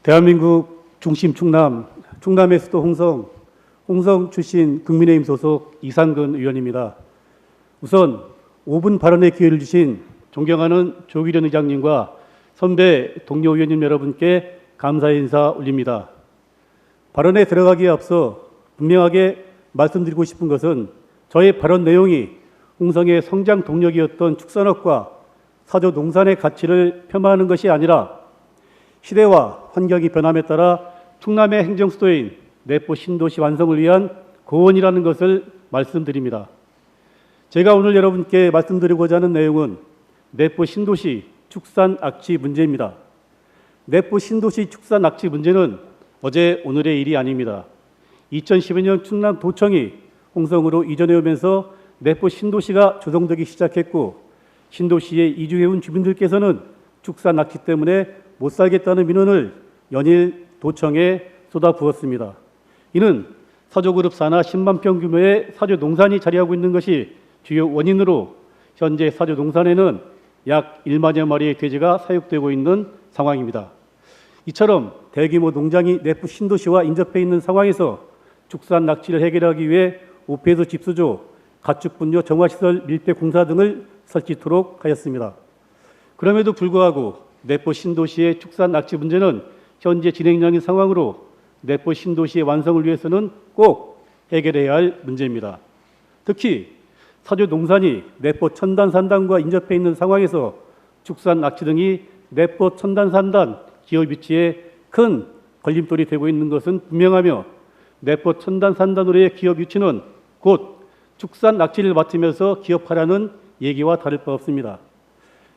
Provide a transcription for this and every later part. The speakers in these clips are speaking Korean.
대한민국 중심 충남의 수도 홍성 출신 국민의힘 소속 이상근 의원입니다. 우선 5분 발언의 기회를 주신 존경하는 조기련 의장님과 선배 동료 의원님 여러분께 감사의 인사 올립니다. 발언에 들어가기에 앞서 분명하게 말씀드리고 싶은 것은 저의 발언 내용이 홍성의 성장 동력이었던 축산업과 사조 농산의 가치를 폄하하는 것이 아니라 시대와 환경이 변함에 따라 충남의 행정수도인 내포 신도시 완성을 위한 고원이라는 것을 말씀드립니다. 제가 오늘 여러분께 말씀드리고자 하는 내용은 내포 신도시 축산 악취 문제입니다. 내포 신도시 축산 악취 문제는 어제 오늘의 일이 아닙니다. 2012년 충남도청이 홍성으로 이전해 오면서 내포 신도시가 조성되기 시작했고, 신도시에 이주해온 주민들께서는 축산 악취 때문에 못 살겠다는 민원을 연일 도청에 쏟아부었습니다. 이는 사조그룹 산하 10만 평 규모의 사조 농산이 자리하고 있는 것이 주요 원인으로 현재 사조 농산에는 약 1만여 마리의 돼지가 사육되고 있는 상황입니다. 이처럼 대규모 농장이 내포 신도시와 인접해 있는 상황에서 축산 낙취를 해결하기 위해 오폐수 집수조, 가축분뇨 정화시설 밀폐 공사 등을 설치토록 하였습니다. 그럼에도 불구하고 내포 신도시의 축산 낙취 문제는 현재 진행 중인 상황으로 내포 신도시의 완성을 위해서는 꼭 해결해야 할 문제입니다. 특히 사조 농산이 내포 첨단산단과 인접해 있는 상황에서 축산 낙취 등이 내포 첨단산단 기업 유치에 큰 걸림돌이 되고 있는 것은 분명하며, 내포 첨단산단으로의 기업 유치는 곧 축산 낙취를 맡으면서 기업화라는 얘기와 다를 바 없습니다.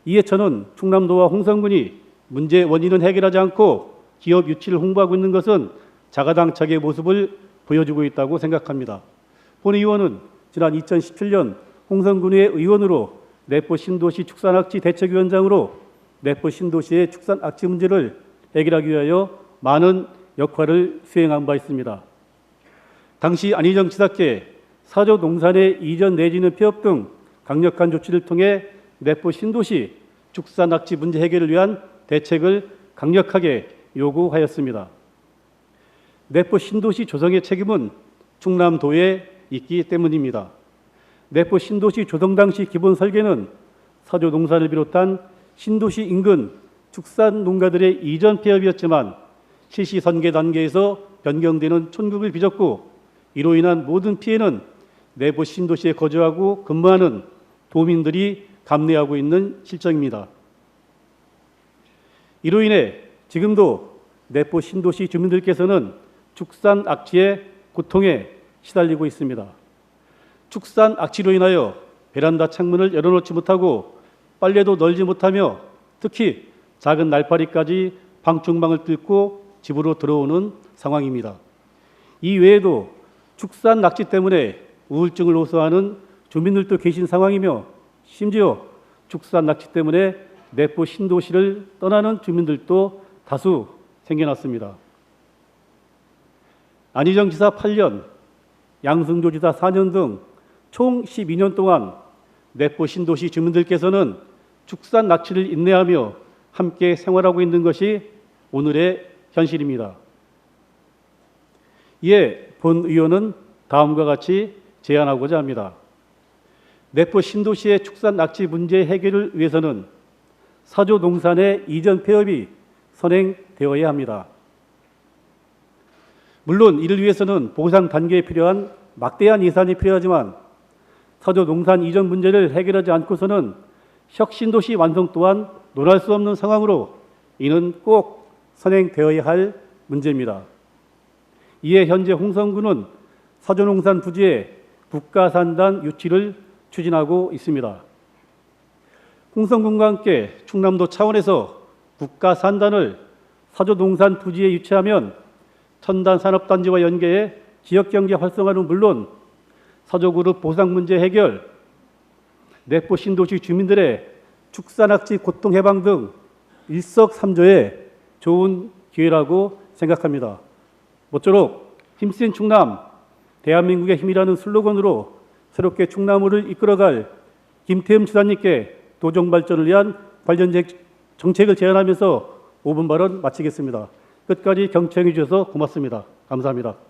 이에 저는 충남도와 홍성군이 문제 원인은 해결하지 않고 기업 유치를 홍보하고 있는 것은 자가당착의 모습을 보여주고 있다고 생각합니다. 본 의원은 지난 2017년 홍성군의 의원으로 내포 신도시 축산악취 대책위원장으로 내포 신도시의 축산악취 문제를 해결하기 위하여 많은 역할을 수행한 바 있습니다. 당시 안희정 지사께 사조 농산의 이전 내지는 폐업 등 강력한 조치를 통해 내포 신도시 축산악취 문제 해결을 위한 대책을 강력하게 요구하였습니다. 내포 신도시 조성의 책임은 충남도에 있기 때문입니다. 내포 신도시 조성 당시 기본 설계는 사조 농산을 비롯한 신도시 인근 축산 농가들의 이전 폐업이었지만 실시 선계 단계에서 변경되는 촌국을 빚었고, 이로 인한 모든 피해는 내포 신도시에 거주하고 근무하는 도민들이 감내하고 있는 실정입니다. 이로 인해 지금도 내포 신도시 주민들께서는 축산 악취의 고통에 시달리고 있습니다. 축산 악취로 인하여 베란다 창문을 열어놓지 못하고 빨래도 널지 못하며 특히 작은 날파리까지 방충망을 뚫고 집으로 들어오는 상황입니다. 이 외에도 축산 낙취 때문에 우울증을 호소하는 주민들도 계신 상황이며, 심지어 축산 낙취 때문에 내포 신도시를 떠나는 주민들도 다수 생겨났습니다. 안희정 지사 8년, 양승조 지사 4년 등 총 12년 동안 내포 신도시 주민들께서는 축산 낙취를 인내하며 함께 생활하고 있는 것이 오늘의 현실입니다. 이에 본 의원은 다음과 같이 제안하고자 합니다. 내포 신도시의 축산 낙취 문제 해결을 위해서는 사조 농산의 이전 폐업이 선행되어야 합니다. 물론 이를 위해서는 보상 단계에 필요한 막대한 예산이 필요하지만 사조 농산 이전 문제를 해결하지 않고서는 혁신도시 완성 또한 논할 수 없는 상황으로 이는 꼭 선행되어야 할 문제입니다. 이에 현재 홍성군은 사조농산 부지의 국가산단 유치를 추진하고 있습니다. 홍성군과 함께 충남도 차원에서 국가산단을 사조농산 부지에 유치하면 첨단산업단지와 연계해 지역경제 활성화는 물론 사조그룹 보상 문제 해결, 내포 신도시 주민들의 축산악취 고통 해방 등 일석삼조의 좋은 기회라고 생각합니다. 모쪼록 힘센 충남, 대한민국의 힘이라는 슬로건으로 새롭게 충남을 이끌어갈 김태흠 지사님께 도정 발전을 위한 관련 정책을 제안하면서 5분 발언 마치겠습니다. 끝까지 경청해 주셔서 고맙습니다. 감사합니다.